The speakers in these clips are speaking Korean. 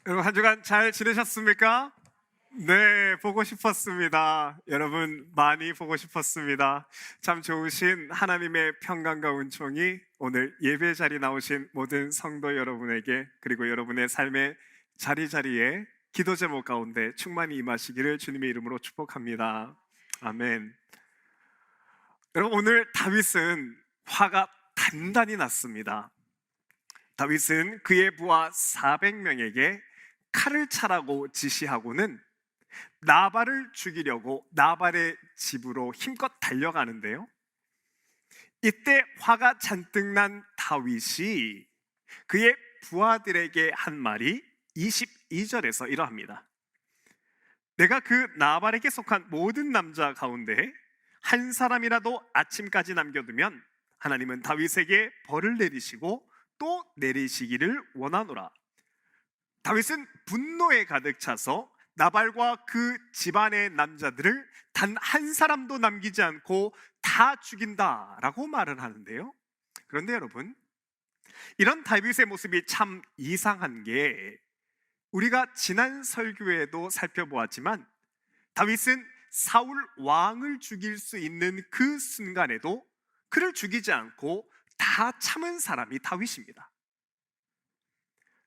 여러분 한 주간 잘 지내셨습니까? 네, 보고 싶었습니다. 여러분 많이 보고 싶었습니다. 참 좋으신 하나님의 평강과 은총이 오늘 예배 자리 나오신 모든 성도 여러분에게, 그리고 여러분의 삶의 자리자리에 기도 제목 가운데 충만히 임하시기를 주님의 이름으로 축복합니다. 아멘. 여러분, 오늘 다윗은 화가 단단히 났습니다. 다윗은 그의 부하 400명에게 칼을 차라고 지시하고는 나발을 죽이려고 나발의 집으로 힘껏 달려가는데요, 이때 화가 잔뜩 난 다윗이 그의 부하들에게 한 말이 22절에서 이러합니다. 내가 그 나발에게 속한 모든 남자 가운데 한 사람이라도 아침까지 남겨두면 하나님은 다윗에게 벌을 내리시고 또 내리시기를 원하노라. 다윗은 분노에 가득 차서 나발과 그 집안의 남자들을 단 한 사람도 남기지 않고 다 죽인다라고 말을 하는데요, 그런데 여러분, 이런 다윗의 모습이 참 이상한 게, 우리가 지난 설교에도 살펴보았지만 다윗은 사울 왕을 죽일 수 있는 그 순간에도 그를 죽이지 않고 다 참은 사람이 다윗입니다.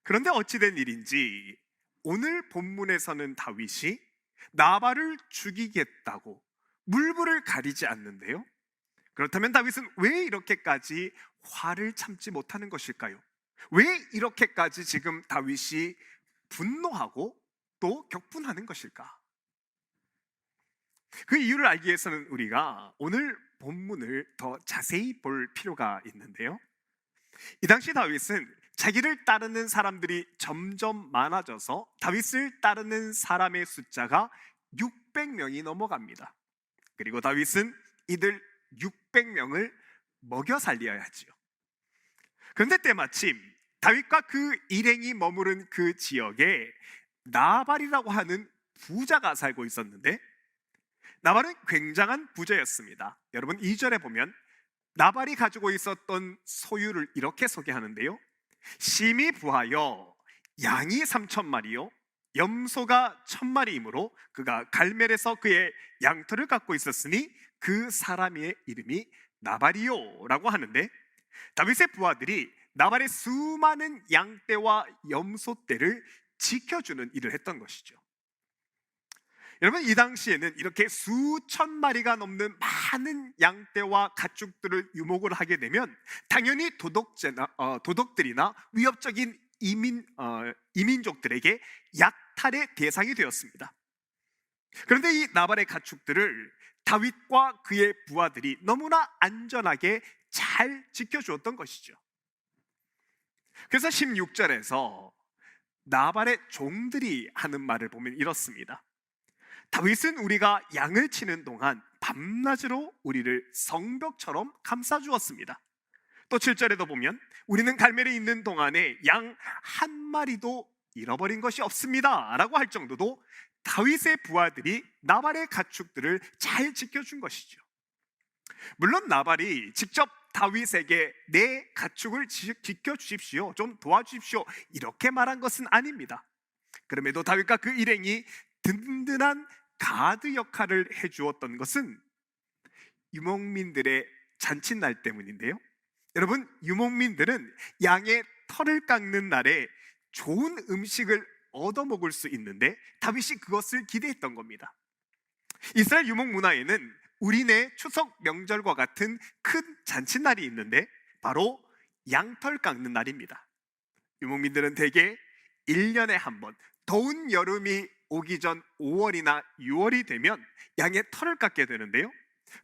그런데 어찌된 일인지 오늘 본문에서는 다윗이 나발을 죽이겠다고 물불을 가리지 않는데요, 그렇다면 다윗은 왜 이렇게까지 화를 참지 못하는 것일까요? 왜 이렇게까지 지금 다윗이 분노하고 또 격분하는 것일까? 그 이유를 알기 위해서는 우리가 오늘 본문을 더 자세히 볼 필요가 있는데요, 이 당시 다윗은 자기를 따르는 사람들이 점점 많아져서 다윗을 따르는 사람의 숫자가 600명이 넘어갑니다. 그리고 다윗은 이들 600명을 먹여 살려야 하지요. 그런데 때마침 다윗과 그 일행이 머무른 그 지역에 나발이라고 하는 부자가 살고 있었는데, 나발은 굉장한 부자였습니다. 여러분, 2절에 보면 나발이 가지고 있었던 소유를 이렇게 소개하는데요, 심히 부하여 양이 3,000마리요 염소가 1,000마리이므로 그가 갈멜에서 그의 양털을 갖고 있었으니 그 사람의 이름이 나발이요 라고 하는데, 다윗의 부하들이 나발의 수많은 양떼와 염소떼를 지켜주는 일을 했던 것이죠. 여러분, 이 당시에는 이렇게 수천 마리가 넘는 많은 양떼와 가축들을 유목을 하게 되면 당연히 도덕들이나 위협적인 이민족들에게 약탈의 대상이 되었습니다. 그런데 이 나발의 가축들을 다윗과 그의 부하들이 너무나 안전하게 잘 지켜주었던 것이죠. 그래서 16절에서 나발의 종들이 하는 말을 보면 이렇습니다. 다윗은 우리가 양을 치는 동안 밤낮으로 우리를 성벽처럼 감싸주었습니다. 또 7절에도 보면 우리는 갈멜에 있는 동안에 양 한 마리도 잃어버린 것이 없습니다 라고 할 정도도 다윗의 부하들이 나발의 가축들을 잘 지켜준 것이죠. 물론 나발이 직접 다윗에게 내 가축을 지켜주십시오, 좀 도와주십시오 이렇게 말한 것은 아닙니다. 그럼에도 다윗과 그 일행이 든든한 가드 역할을 해주었던 것은 유목민들의 잔칫날 때문인데요, 여러분, 유목민들은 양의 털을 깎는 날에 좋은 음식을 얻어먹을 수 있는데 다윗이 그것을 기대했던 겁니다. 이스라엘 유목 문화에는 우리네 추석 명절과 같은 큰 잔칫날이 있는데 바로 양털 깎는 날입니다. 유목민들은 대개 1년에 한 번, 더운 여름이 오기 전 5월이나 6월이 되면 양의 털을 깎게 되는데요,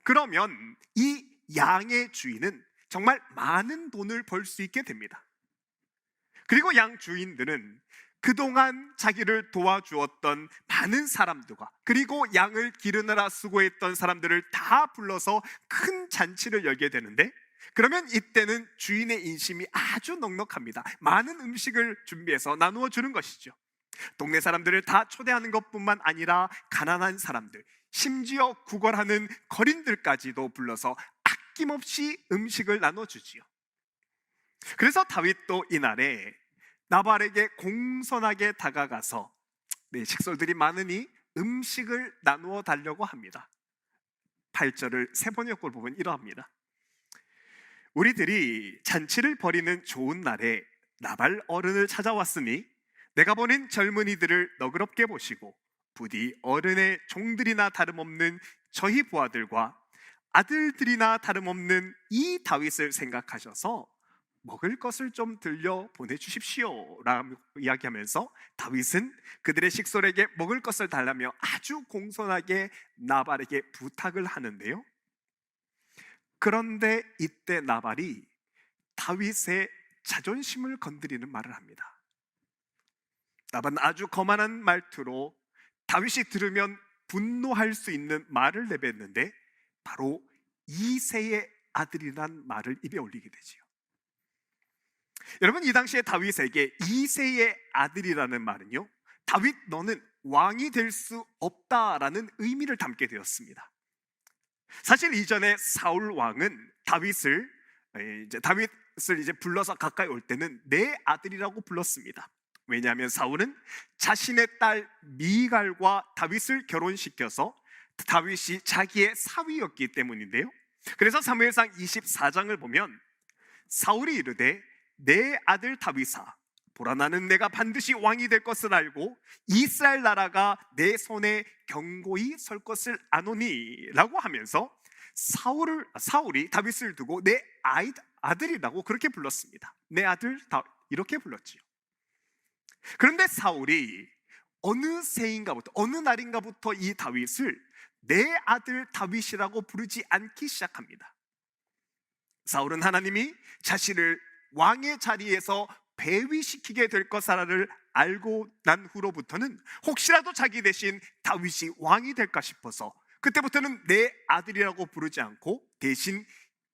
그러면 이 양의 주인은 정말 많은 돈을 벌 수 있게 됩니다. 그리고 양 주인들은 그동안 자기를 도와주었던 많은 사람들과 그리고 양을 기르느라 수고했던 사람들을 다 불러서 큰 잔치를 열게 되는데, 그러면 이때는 주인의 인심이 아주 넉넉합니다. 많은 음식을 준비해서 나누어 주는 것이죠. 동네 사람들을 다 초대하는 것뿐만 아니라 가난한 사람들, 심지어 구걸하는 거린들까지도 불러서 아낌없이 음식을 나눠주지요. 그래서 다윗도 이날에 나발에게 공손하게 다가가서 식솔들이 많으니 음식을 나누어 달라고 합니다. 8절을 세번역을 보면 이러합니다. 우리들이 잔치를 벌이는 좋은 날에 나발 어른을 찾아왔으니 내가 보낸 젊은이들을 너그럽게 보시고 부디 어른의 종들이나 다름없는 저희 부하들과 아들들이나 다름없는 이 다윗을 생각하셔서 먹을 것을 좀 들려 보내주십시오 라고 이야기하면서 다윗은 그들의 식솔에게 먹을 것을 달라며 아주 공손하게 나발에게 부탁을 하는데요, 그런데 이때 나발이 다윗의 자존심을 건드리는 말을 합니다. 나발은 아주 거만한 말투로 다윗이 들으면 분노할 수 있는 말을 내뱉는데 바로 이새의 아들이란 말을 입에 올리게 되지요. 여러분, 이 당시에 다윗에게 이새의 아들이라는 말은요, 다윗 너는 왕이 될 수 없다라는 의미를 담게 되었습니다. 사실 이전에 사울 왕은 다윗을 불러서 가까이 올 때는 내 아들이라고 불렀습니다. 왜냐하면 사울은 자신의 딸 미갈과 다윗을 결혼시켜서 다윗이 자기의 사위였기 때문인데요, 그래서 사무엘상 24장을 보면 사울이 이르되 내 아들 다윗아, 보라 나는 내가 반드시 왕이 될 것을 알고 이스라엘 나라가 내 손에 견고히 설 것을 아노니 라고 하면서 사울이 다윗을 두고 내 아들이라고 그렇게 불렀습니다. 내 아들 이렇게 불렀지요. 그런데 사울이 어느 날인가부터 이 다윗을 내 아들 다윗이라고 부르지 않기 시작합니다. 사울은 하나님이 자신을 왕의 자리에서 배위시키게 될 것을 알고 난 후로부터는 혹시라도 자기 대신 다윗이 왕이 될까 싶어서 그때부터는 내 아들이라고 부르지 않고 대신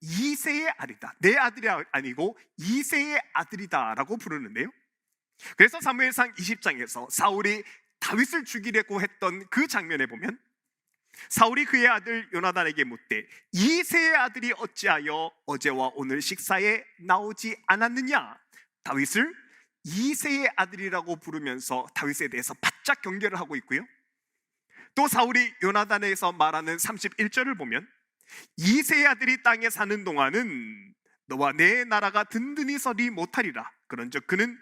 이새의 아들이다, 내 아들이 아니고 이새의 아들이다 라고 부르는데요, 그래서 사무엘상 20장에서 사울이 다윗을 죽이려고 했던 그 장면에 보면 사울이 그의 아들 요나단에게 묻되 이새의 아들이 어찌하여 어제와 오늘 식사에 나오지 않았느냐, 다윗을 이새의 아들이라고 부르면서 다윗에 대해서 바짝 경계를 하고 있고요, 또 사울이 요나단에서 말하는 31절을 보면 이새의 아들이 땅에 사는 동안은 너와 내 나라가 든든히 서리 못하리라, 그런즉 그는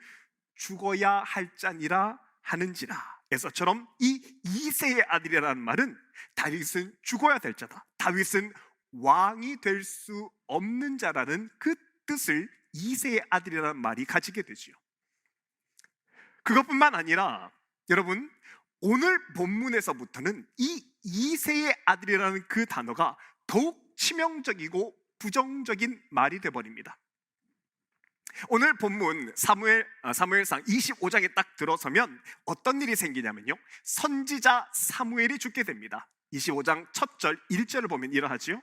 죽어야 할 자니라 하는지라 에서처럼 이 이새의 아들이라는 말은 다윗은 죽어야 될 자다, 다윗은 왕이 될 수 없는 자라는 그 뜻을 이새의 아들이라는 말이 가지게 되지요. 그것뿐만 아니라 여러분, 오늘 본문에서부터는 이 이새의 아들이라는 그 단어가 더욱 치명적이고 부정적인 말이 되어버립니다. 오늘 본문 사무엘상 25장에 딱 들어서면 어떤 일이 생기냐면요, 선지자 사무엘이 죽게 됩니다. 25장 첫 절 1절을 보면 이러하지요.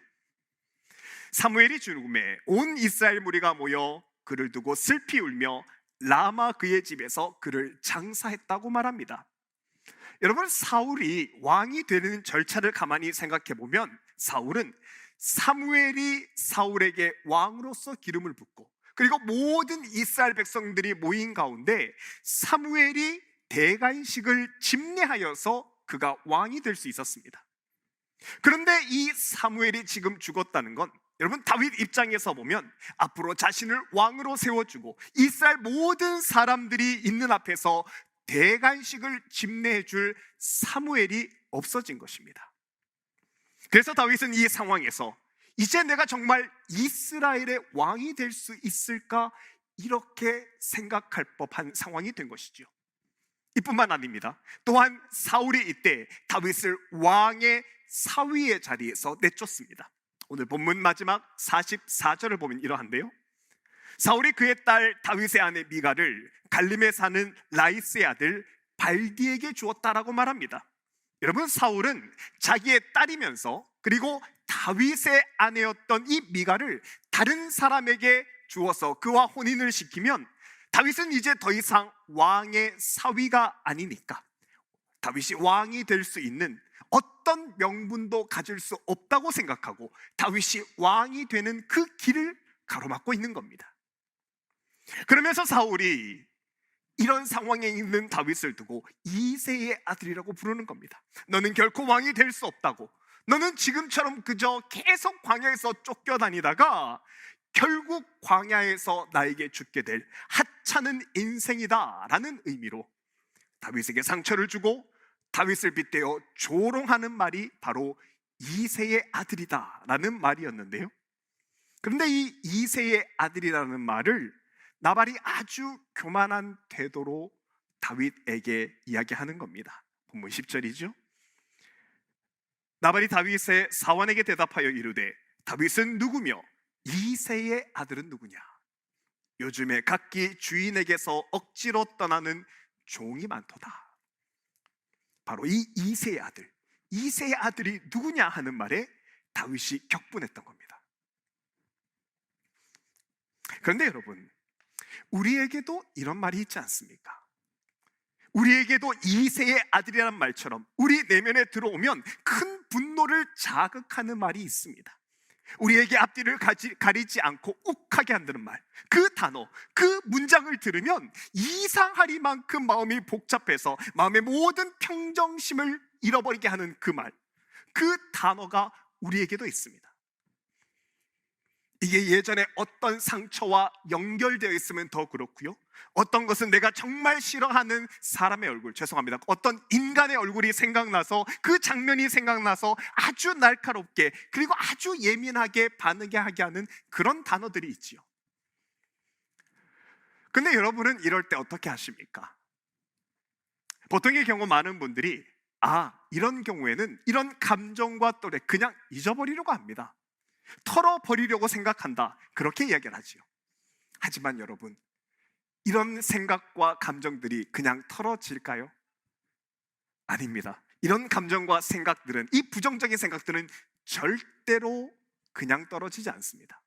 사무엘이 죽음에 온 이스라엘 무리가 모여 그를 두고 슬피 울며 라마 그의 집에서 그를 장사했다고 말합니다. 여러분, 사울이 왕이 되는 절차를 가만히 생각해 보면 사울은 사무엘이 사울에게 왕으로서 기름을 붓고 그리고 모든 이스라엘 백성들이 모인 가운데 사무엘이 대관식을 집례하여서 그가 왕이 될 수 있었습니다. 그런데 이 사무엘이 지금 죽었다는 건 여러분, 다윗 입장에서 보면 앞으로 자신을 왕으로 세워주고 이스라엘 모든 사람들이 있는 앞에서 대관식을 집례해 줄 사무엘이 없어진 것입니다. 그래서 다윗은 이 상황에서 이제 내가 정말 이스라엘의 왕이 될 수 있을까, 이렇게 생각할 법한 상황이 된 것이죠. 이뿐만 아닙니다. 또한 사울이 이때 다윗을 왕의 사위의 자리에서 내쫓습니다. 오늘 본문 마지막 44절을 보면 이러한데요, 사울이 그의 딸 다윗의 아내 미갈을 갈림에 사는 라이스의 아들 발디에게 주었다라고 말합니다. 여러분, 사울은 자기의 딸이면서 그리고 다윗의 아내였던 이 미갈을 다른 사람에게 주어서 그와 혼인을 시키면 다윗은 이제 더 이상 왕의 사위가 아니니까 다윗이 왕이 될 수 있는 어떤 명분도 가질 수 없다고 생각하고 다윗이 왕이 되는 그 길을 가로막고 있는 겁니다. 그러면서 사울이 이런 상황에 있는 다윗을 두고 이새의 아들이라고 부르는 겁니다. 너는 결코 왕이 될 수 없다고, 너는 지금처럼 그저 계속 광야에서 쫓겨다니다가 결국 광야에서 나에게 죽게 될 하찮은 인생이다 라는 의미로 다윗에게 상처를 주고 다윗을 빗대어 조롱하는 말이 바로 이새의 아들이다 라는 말이었는데요, 그런데 이 이새의 아들이라는 말을 나발이 아주 교만한 태도로 다윗에게 이야기하는 겁니다. 본문 10절이죠. 나발이 다윗의 사환에게 대답하여 이르되 다윗은 누구며 이새의 아들은 누구냐? 요즘에 각기 주인에게서 억지로 떠나는 종이 많도다. 바로 이 이새의 아들, 이새의 아들이 누구냐 하는 말에 다윗이 격분했던 겁니다. 그런데 여러분, 우리에게도 이런 말이 있지 않습니까? 우리에게도 이새의 아들이라는 말처럼 우리 내면에 들어오면 큰 분노를 자극하는 말이 있습니다. 우리에게 앞뒤를 가리지 않고 욱하게 한다는 말, 그 단어, 그 문장을 들으면 이상하리만큼 마음이 복잡해서 마음의 모든 평정심을 잃어버리게 하는 그 말, 그 단어가 우리에게도 있습니다. 이게 예전에 어떤 상처와 연결되어 있으면 더 그렇고요, 어떤 것은 내가 정말 싫어하는 사람의 얼굴, 죄송합니다, 어떤 인간의 얼굴이 생각나서 그 장면이 생각나서 아주 날카롭게 그리고 아주 예민하게 반응하게 하는 그런 단어들이 있지요. 근데 여러분은 이럴 때 어떻게 하십니까? 보통의 경우 많은 분들이 이런 경우에는 이런 감정과 또래 그냥 잊어버리려고 합니다. 털어버리려고 생각한다, 그렇게 이야기를 하지요. 하지만 여러분, 이런 생각과 감정들이 그냥 털어질까요? 아닙니다. 이런 감정과 생각들은, 이 부정적인 생각들은 절대로 그냥 떨어지지 않습니다.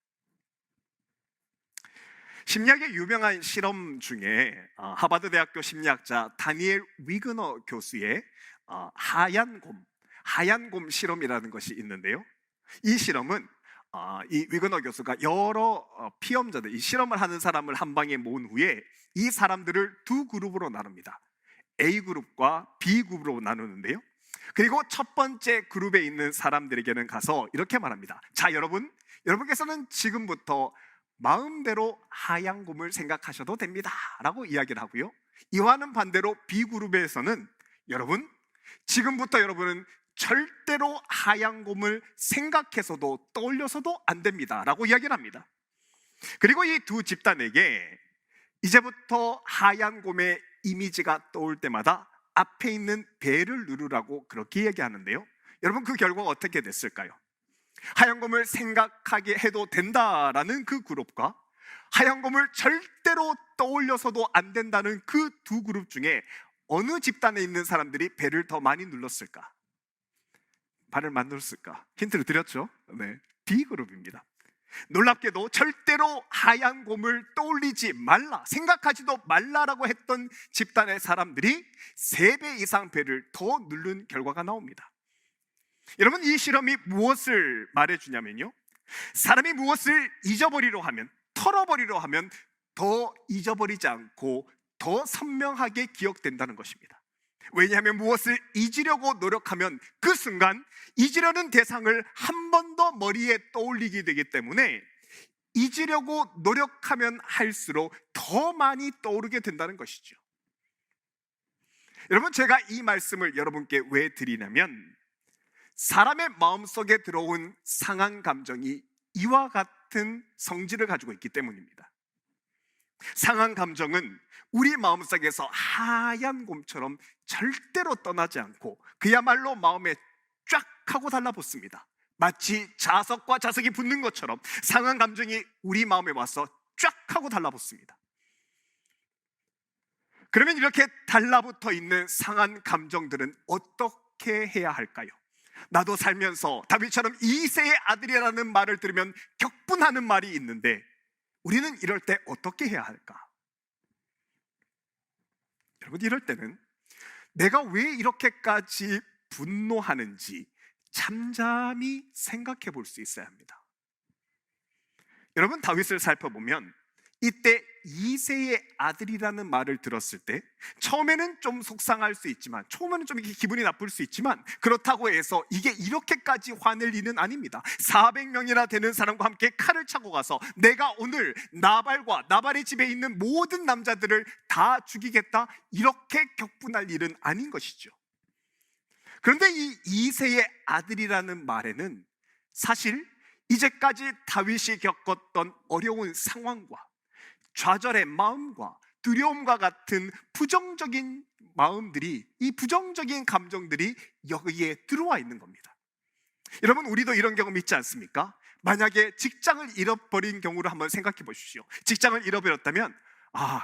심리학의 유명한 실험 중에 하버드 대학교 심리학자 다니엘 위그너 교수의 하얀 곰 실험이라는 것이 있는데요, 이 실험은 이 위그너 교수가 여러 피험자들, 이 실험을 하는 사람을 한 방에 모은 후에 이 사람들을 두 그룹으로 나눕니다. A그룹과 B그룹으로 나누는데요, 그리고 첫 번째 그룹에 있는 사람들에게는 가서 이렇게 말합니다. 자, 여러분께서는 지금부터 마음대로 하얀 곰을 생각하셔도 됩니다 라고 이야기를 하고요, 이와는 반대로 B그룹에서는 지금부터 여러분은 절대로 하얀 곰을 생각해서도 떠올려서도 안 됩니다 라고 이야기를 합니다. 그리고 이 두 집단에게 이제부터 하얀 곰의 이미지가 떠올 때마다 앞에 있는 벨을 누르라고 그렇게 얘기하는데요, 여러분, 그 결과가 어떻게 됐을까요? 하얀 곰을 생각하게 해도 된다라는 그 그룹과 하얀 곰을 절대로 떠올려서도 안 된다는 그 두 그룹 중에 어느 집단에 있는 사람들이 벨을 더 많이 눌렀을까? 발을 만들었을까? 힌트를 드렸죠? 네, B그룹입니다. 놀랍게도 절대로 하얀 곰을 떠올리지 말라, 생각하지도 말라라고 했던 집단의 사람들이 3배 이상 배를 더 누른 결과가 나옵니다. 여러분, 이 실험이 무엇을 말해주냐면요, 사람이 무엇을 잊어버리려 하면, 털어버리려 하면 더 잊어버리지 않고 더 선명하게 기억된다는 것입니다. 왜냐하면 무엇을 잊으려고 노력하면 그 순간 잊으려는 대상을 한 번 더 머리에 떠올리게 되기 때문에 잊으려고 노력하면 할수록 더 많이 떠오르게 된다는 것이죠. 여러분, 제가 이 말씀을 여러분께 왜 드리냐면, 사람의 마음속에 들어온 상한 감정이 이와 같은 성질을 가지고 있기 때문입니다. 상한 감정은 우리 마음속에서 하얀 곰처럼 절대로 떠나지 않고 그야말로 마음에 쫙 하고 달라붙습니다. 마치 자석과 자석이 붙는 것처럼 상한 감정이 우리 마음에 와서 쫙 하고 달라붙습니다. 그러면 이렇게 달라붙어 있는 상한 감정들은 어떻게 해야 할까요? 나도 살면서 다윗처럼 이새의 아들이라는 말을 들으면 격분하는 말이 있는데, 우리는 이럴 때 어떻게 해야 할까? 여러분, 이럴 때는 내가 왜 이렇게까지 분노하는지 잠잠히 생각해 볼 수 있어야 합니다. 여러분, 다윗을 살펴보면 이때 이세의 아들이라는 말을 들었을 때 처음에는 좀 속상할 수 있지만, 처음에는 좀 이렇게 기분이 나쁠 수 있지만, 그렇다고 해서 이게 이렇게까지 화낼 일은 아닙니다. 400명이나 되는 사람과 함께 칼을 차고 가서 내가 오늘 나발과 나발의 집에 있는 모든 남자들을 다 죽이겠다, 이렇게 격분할 일은 아닌 것이죠. 그런데 이 이세의 아들이라는 말에는 사실 이제까지 다윗이 겪었던 어려운 상황과 좌절의 마음과 두려움과 같은 부정적인 마음들이, 이 부정적인 감정들이 여기에 들어와 있는 겁니다. 여러분, 우리도 이런 경험 있지 않습니까? 만약에 직장을 잃어버린 경우를 한번 생각해 보십시오. 직장을 잃어버렸다면,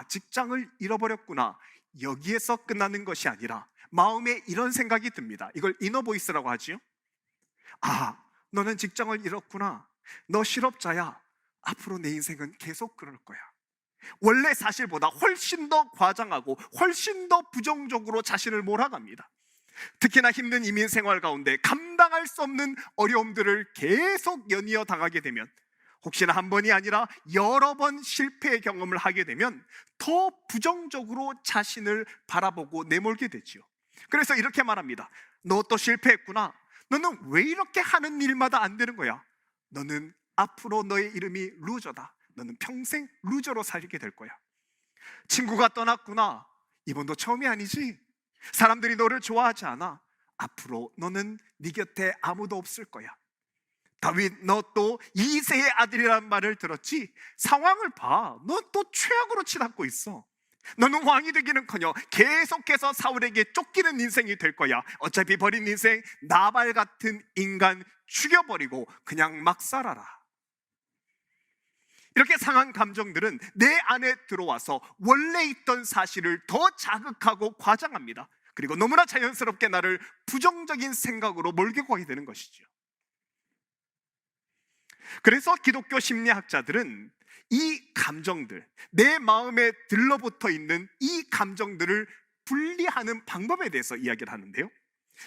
직장을 잃어버렸구나, 여기에서 끝나는 것이 아니라 마음에 이런 생각이 듭니다. 이걸 이너보이스라고 하지요. 너는 직장을 잃었구나, 너 실업자야, 앞으로 내 인생은 계속 그럴 거야. 원래 사실보다 훨씬 더 과장하고 훨씬 더 부정적으로 자신을 몰아갑니다. 특히나 힘든 이민 생활 가운데 감당할 수 없는 어려움들을 계속 연이어 당하게 되면, 혹시나 한 번이 아니라 여러 번 실패의 경험을 하게 되면 더 부정적으로 자신을 바라보고 내몰게 되지요. 그래서 이렇게 말합니다. 너 또 실패했구나, 너는 왜 이렇게 하는 일마다 안 되는 거야? 너는 앞으로 너의 이름이 루저다, 너는 평생 루저로 살게 될 거야. 친구가 떠났구나, 이번도 처음이 아니지. 사람들이 너를 좋아하지 않아. 앞으로 너는 네 곁에 아무도 없을 거야. 다윗, 너 또 이새의 아들이라는 말을 들었지? 상황을 봐, 너 또 최악으로 치닫고 있어. 너는 왕이 되기는커녕 계속해서 사울에게 쫓기는 인생이 될 거야. 어차피 버린 인생, 나발 같은 인간 죽여버리고 그냥 막 살아라. 이렇게 상한 감정들은 내 안에 들어와서 원래 있던 사실을 더 자극하고 과장합니다. 그리고 너무나 자연스럽게 나를 부정적인 생각으로 몰고 가게 되는 것이죠. 그래서 기독교 심리학자들은 이 감정들, 내 마음에 들러붙어 있는 이 감정들을 분리하는 방법에 대해서 이야기를 하는데요.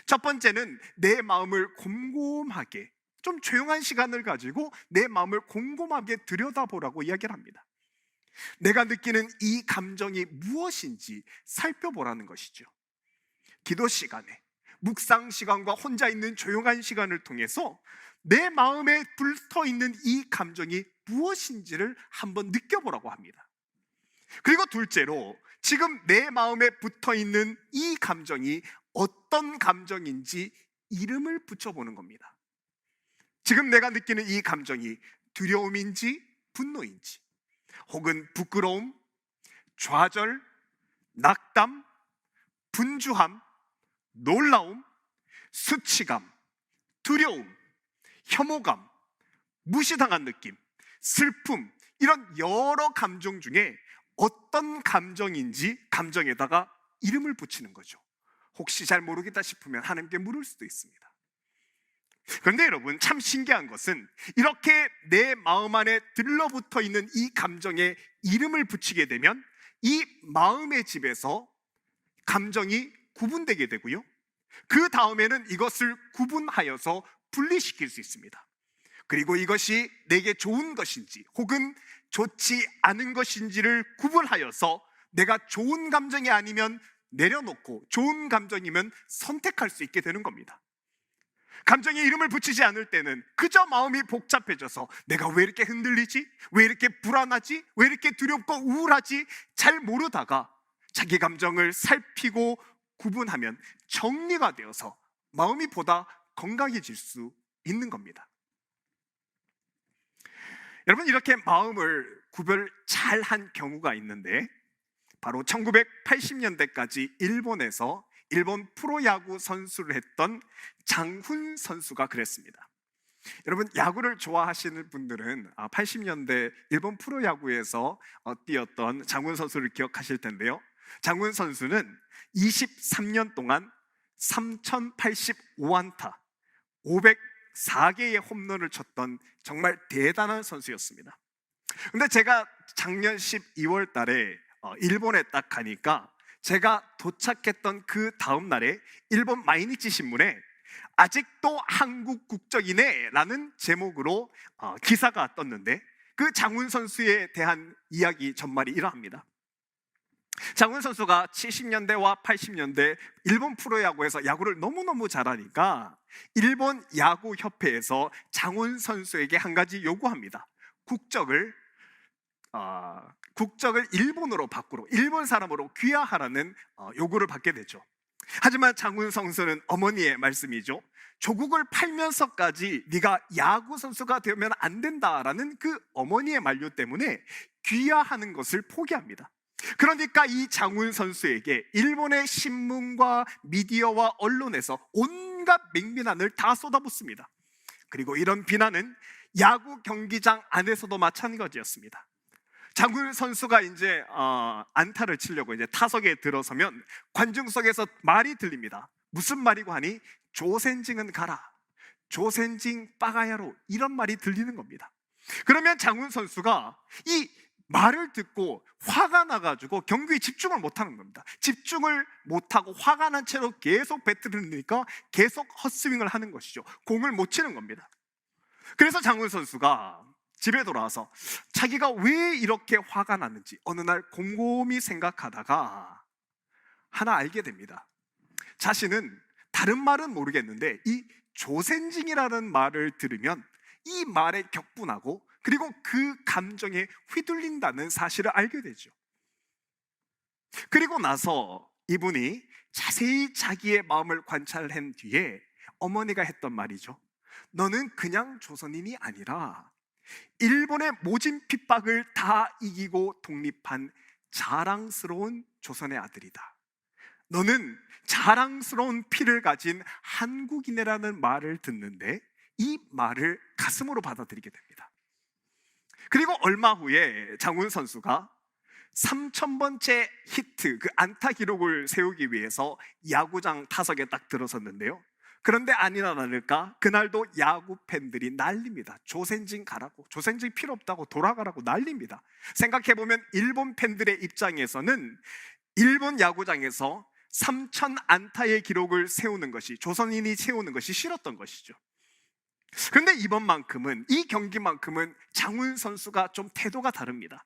첫 번째는 내 마음을 곰곰하게, 좀 조용한 시간을 가지고 내 마음을 곰곰하게 들여다보라고 이야기를 합니다. 내가 느끼는 이 감정이 무엇인지 살펴보라는 것이죠. 기도 시간에, 묵상 시간과 혼자 있는 조용한 시간을 통해서 내 마음에 불터 있는 이 감정이 무엇인지를 한번 느껴보라고 합니다. 그리고 둘째로, 지금 내 마음에 붙어 있는 이 감정이 어떤 감정인지 이름을 붙여보는 겁니다. 지금 내가 느끼는 이 감정이 두려움인지 분노인지, 혹은 부끄러움, 좌절, 낙담, 분주함, 놀라움, 수치감, 두려움, 혐오감, 무시당한 느낌, 슬픔, 이런 여러 감정 중에 어떤 감정인지 감정에다가 이름을 붙이는 거죠. 혹시 잘 모르겠다 싶으면 하나님께 물을 수도 있습니다. 그런데 여러분, 참 신기한 것은 이렇게 내 마음 안에 들러붙어 있는 이 감정에 이름을 붙이게 되면 이 마음의 집에서 감정이 구분되게 되고요, 그 다음에는 이것을 구분하여서 분리시킬 수 있습니다. 그리고 이것이 내게 좋은 것인지 혹은 좋지 않은 것인지를 구분하여서 내가 좋은 감정이 아니면 내려놓고 좋은 감정이면 선택할 수 있게 되는 겁니다. 감정에 이름을 붙이지 않을 때는 그저 마음이 복잡해져서 내가 왜 이렇게 흔들리지? 왜 이렇게 불안하지? 왜 이렇게 두렵고 우울하지? 잘 모르다가 자기 감정을 살피고 구분하면 정리가 되어서 마음이 보다 건강해질 수 있는 겁니다. 여러분, 이렇게 마음을 구별 잘한 경우가 있는데, 바로 1980년대까지 일본에서 일본 프로야구 선수를 했던 장훈 선수가 그랬습니다. 여러분, 야구를 좋아하시는 분들은 80년대 일본 프로야구에서 뛰었던 장훈 선수를 기억하실 텐데요. 장훈 선수는 23년 동안 3085안타, 504개의 홈런을 쳤던 정말 대단한 선수였습니다. 근데 제가 작년 12월 달에 일본에 딱 가니까 제가 도착했던 그 다음 날에 일본 마이니치 신문에 아직도 한국 국적이네 라는 제목으로 기사가 떴는데, 그 장훈 선수에 대한 이야기 전말이 이러합니다. 장훈 선수가 70년대와 80년대 일본 프로야구에서 야구를 너무너무 잘하니까 일본 야구협회에서 장훈 선수에게 한 가지 요구합니다. 국적을 일본으로 바꾸로, 일본 사람으로 귀화하라는 요구를 받게 되죠. 하지만 장훈 선수는 어머니의 말씀이죠. 조국을 팔면서까지 네가 야구 선수가 되면 안 된다라는 그 어머니의 만류 때문에 귀화하는 것을 포기합니다. 그러니까 이 장훈 선수에게 일본의 신문과 미디어와 언론에서 온갖 맹비난을 다 쏟아붓습니다. 그리고 이런 비난은 야구 경기장 안에서도 마찬가지였습니다. 장훈 선수가 이제 안타를 치려고 이제 타석에 들어서면 관중석에서 말이 들립니다. 무슨 말이고 하니 조센징은 가라, 조센징 빠가야로, 이런 말이 들리는 겁니다. 그러면 장훈 선수가 이 말을 듣고 화가 나가지고 경기에 집중을 못하는 겁니다. 집중을 못하고 화가 난 채로 계속 배트를 넣으니까 계속 헛스윙을 하는 것이죠. 공을 못 치는 겁니다. 그래서 장훈 선수가 집에 돌아와서 자기가 왜 이렇게 화가 났는지 어느 날 곰곰이 생각하다가 하나 알게 됩니다. 자신은 다른 말은 모르겠는데 이 조센징이라는 말을 들으면 이 말에 격분하고 그리고 그 감정에 휘둘린다는 사실을 알게 되죠. 그리고 나서 이분이 자세히 자기의 마음을 관찰한 뒤에 어머니가 했던 말이죠. 너는 그냥 조선인이 아니라 일본의 모진 핍박을 다 이기고 독립한 자랑스러운 조선의 아들이다. 너는 자랑스러운 피를 가진 한국인이라는 말을 듣는데 이 말을 가슴으로 받아들이게 됩니다. 그리고 얼마 후에 장훈 선수가 3000번째 히트, 그 안타 기록을 세우기 위해서 야구장 타석에 딱 들어섰는데요. 그런데 아니나 다를까 그날도 야구 팬들이 난립니다. 조센징 가라고, 조센징 필요 없다고, 돌아가라고 난립니다. 생각해보면 일본 팬들의 입장에서는 일본 야구장에서 3000 안타의 기록을 세우는 것이, 조선인이 세우는 것이 싫었던 것이죠. 그런데 이번만큼은, 이 경기만큼은 장훈 선수가 좀 태도가 다릅니다.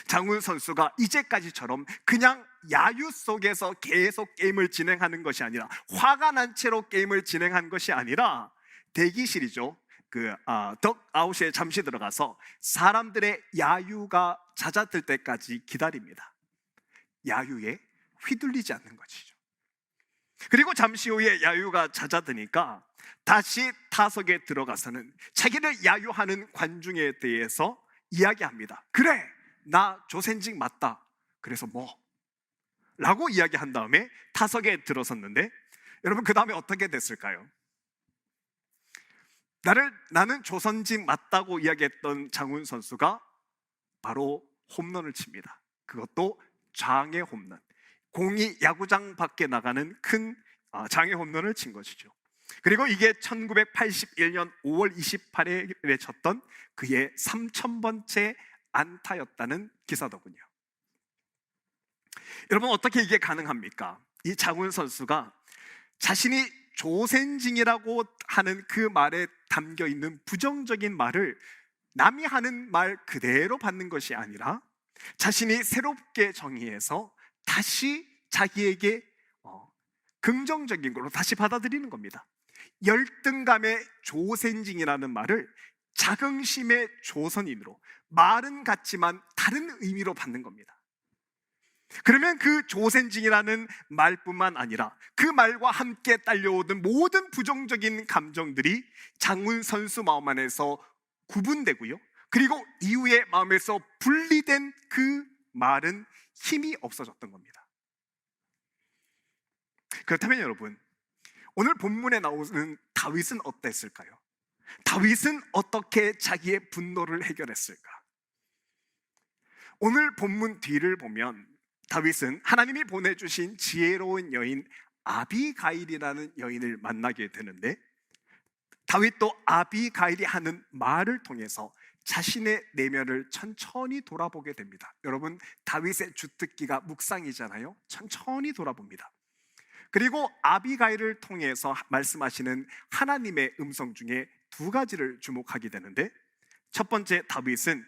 장훈 선수가 이제까지처럼 그냥 야유 속에서 계속 게임을 진행하는 것이 아니라, 화가 난 채로 게임을 진행한 것이 아니라 대기실이죠. 덕아웃에 잠시 들어가서 사람들의 야유가 잦아들 때까지 기다립니다. 야유에 휘둘리지 않는 것이죠. 그리고 잠시 후에 야유가 잦아드니까 다시 타석에 들어가서는 자기를 야유하는 관중에 대해서 이야기합니다. 그래, 나 조센징 맞다. 그래서 뭐? 라고 이야기한 다음에 타석에 들어섰는데, 여러분 그 다음에 어떻게 됐을까요? 나는 조선진 맞다고 이야기했던 장훈 선수가 바로 홈런을 칩니다. 그것도 장애 홈런. 공이 야구장 밖에 나가는 큰 장애 홈런을 친 것이죠. 그리고 이게 1981년 5월 28일에 쳤던 그의 3000번째 안타였다는 기사더군요. 여러분 어떻게 이게 가능합니까? 이 장훈 선수가 자신이 조센징이라고 하는 그 말에 담겨 있는 부정적인 말을 남이 하는 말 그대로 받는 것이 아니라 자신이 새롭게 정의해서 다시 자기에게 긍정적인 걸로 다시 받아들이는 겁니다. 열등감의 조센징이라는 말을 자긍심의 조선인으로, 말은 같지만 다른 의미로 받는 겁니다. 그러면 그 조센징이라는 말뿐만 아니라 그 말과 함께 딸려오던 모든 부정적인 감정들이 장훈 선수 마음 안에서 구분되고요, 그리고 이후의 마음에서 분리된 그 말은 힘이 없어졌던 겁니다. 그렇다면 여러분, 오늘 본문에 나오는 다윗은 어땠을까요? 다윗은 어떻게 자기의 분노를 해결했을까? 오늘 본문 뒤를 보면 다윗은 하나님이 보내주신 지혜로운 여인 아비가일이라는 여인을 만나게 되는데, 다윗도 아비가일이 하는 말을 통해서 자신의 내면을 천천히 돌아보게 됩니다. 여러분, 다윗의 주특기가 묵상이잖아요. 천천히 돌아봅니다. 그리고 아비가일을 통해서 말씀하시는 하나님의 음성 중에 두 가지를 주목하게 되는데, 첫 번째, 다윗은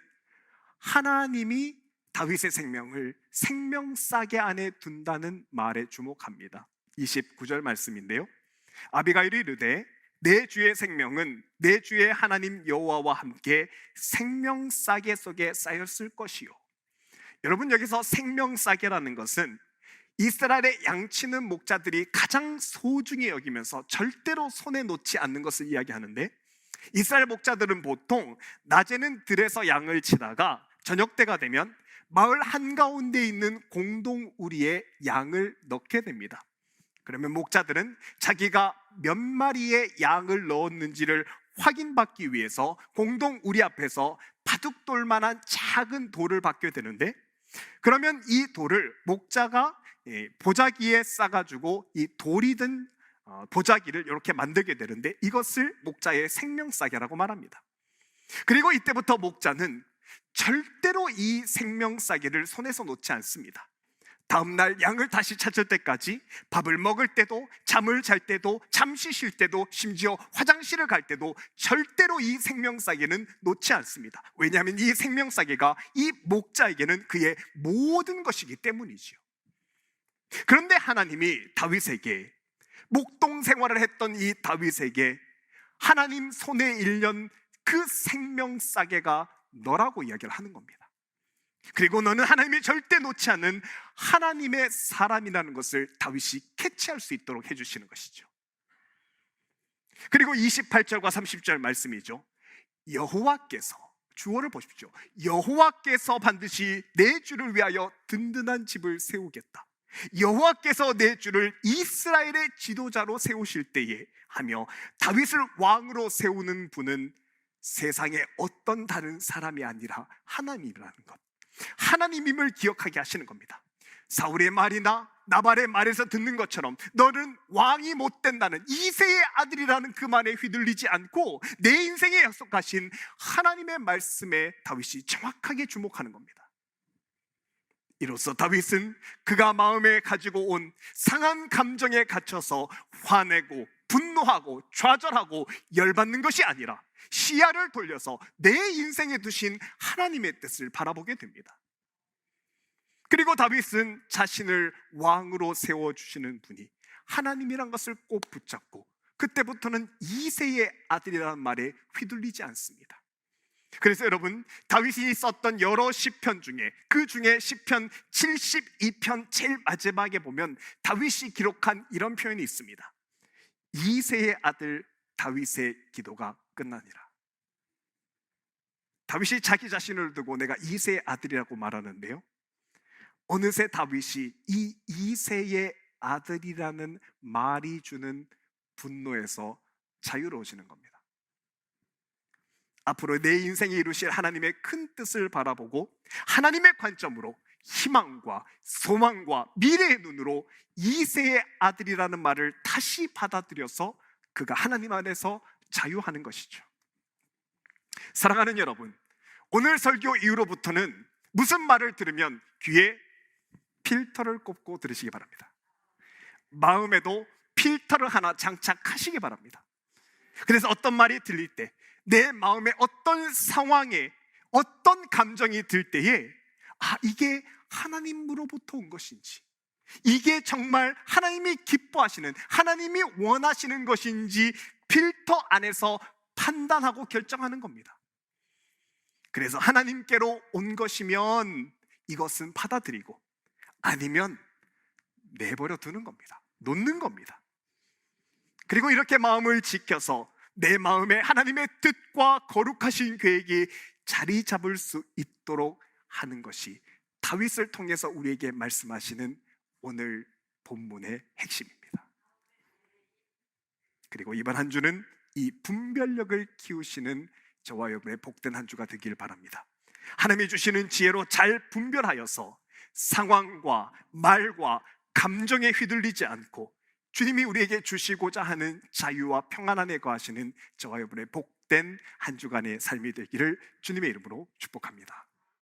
하나님이 다윗의 생명을 생명싸개 안에 둔다는 말에 주목합니다. 29절 말씀인데요, 아비가일이 이르되 내 주의 생명은 내 주의 하나님 여호와와 함께 생명싸개 속에 쌓였을 것이요. 여러분, 여기서 생명싸개라는 것은 이스라엘의 양치는 목자들이 가장 소중히 여기면서 절대로 손에 놓지 않는 것을 이야기하는데, 이스라엘 목자들은 보통 낮에는 들에서 양을 치다가 저녁 때가 되면 마을 한가운데 있는 공동 우리에 양을 넣게 됩니다. 그러면 목자들은 자기가 몇 마리의 양을 넣었는지를 확인받기 위해서 공동 우리 앞에서 바둑돌만한 작은 돌을 받게 되는데, 그러면 이 돌을 목자가 보자기에 싸가지고 이 돌이 든 보자기를 이렇게 만들게 되는데, 이것을 목자의 생명싸개라고 말합니다. 그리고 이때부터 목자는 절대로 이 생명싸개를 손에서 놓지 않습니다. 다음날 양을 다시 찾을 때까지, 밥을 먹을 때도, 잠을 잘 때도, 잠시 쉴 때도, 심지어 화장실을 갈 때도 절대로 이 생명싸개는 놓지 않습니다. 왜냐하면 이 생명싸개가 이 목자에게는 그의 모든 것이기 때문이지요. 그런데 하나님이 다윗에게, 목동 생활을 했던 이 다윗에게 하나님 손에 일련 그 생명싸개가 너라고 이야기를 하는 겁니다. 그리고 너는 하나님이 절대 놓지 않는 하나님의 사람이라는 것을 다윗이 캐치할 수 있도록 해주시는 것이죠. 그리고 28절과 30절 말씀이죠. 여호와께서, 주어를 보십시오. 여호와께서 반드시 내 주를 위하여 든든한 집을 세우겠다. 여호와께서 내 주를 이스라엘의 지도자로 세우실 때에 하며, 다윗을 왕으로 세우는 분은 세상에 어떤 다른 사람이 아니라 하나님이라는 것, 하나님임을 기억하게 하시는 겁니다. 사울의 말이나 나발의 말에서 듣는 것처럼 너는 왕이 못 된다는 이새의 아들이라는 그 말에 휘둘리지 않고 내 인생에 약속하신 하나님의 말씀에 다윗이 정확하게 주목하는 겁니다. 이로써 다윗은 그가 마음에 가지고 온 상한 감정에 갇혀서 화내고 분노하고 좌절하고 열받는 것이 아니라 시야를 돌려서 내 인생에 두신 하나님의 뜻을 바라보게 됩니다. 그리고 다윗은 자신을 왕으로 세워주시는 분이 하나님이란 것을 꼭 붙잡고, 그때부터는 이새의 아들이라는 말에 휘둘리지 않습니다. 그래서 여러분, 다윗이 썼던 여러 시편 중에, 그 중에 시편 72편 제일 마지막에 보면 다윗이 기록한 이런 표현이 있습니다. 이새의 아들 다윗의 기도가 끝나니라. 다윗이 자기 자신을 두고 내가 이새의 아들이라고 말하는데요, 어느새 다윗이 이 이새의 아들이라는 말이 주는 분노에서 자유로워지는 겁니다. 앞으로 내 인생에 이루실 하나님의 큰 뜻을 바라보고 하나님의 관점으로 희망과 소망과 미래의 눈으로 이새의 아들이라는 말을 다시 받아들여서 그가 하나님 안에서 자유하는 것이죠. 사랑하는 여러분, 오늘 설교 이후로부터는 무슨 말을 들으면 귀에 필터를 꼽고 들으시기 바랍니다. 마음에도 필터를 하나 장착하시기 바랍니다. 그래서 어떤 말이 들릴 때, 내 마음에 어떤 상황에 어떤 감정이 들 때에 이게 하나님으로부터 온 것인지, 이게 정말 하나님이 기뻐하시는, 하나님이 원하시는 것인지 필터 안에서 판단하고 결정하는 겁니다. 그래서 하나님께로 온 것이면 이것은 받아들이고, 아니면 내버려 두는 겁니다. 놓는 겁니다. 그리고 이렇게 마음을 지켜서 내 마음에 하나님의 뜻과 거룩하신 계획이 자리 잡을 수 있도록 하는 것이 다윗을 통해서 우리에게 말씀하시는 오늘 본문의 핵심입니다. 그리고 이번 한 주는 이 분별력을 키우시는 저와 여러분의 복된 한 주가 되길 바랍니다. 하나님이 주시는 지혜로 잘 분별하여서 상황과 말과 감정에 휘둘리지 않고 주님이 우리에게 주시고자 하는 자유와 평안 안에 거하시는 저와 여러분의 복된 한 주간의 삶이 되기를 주님의 이름으로 축복합니다.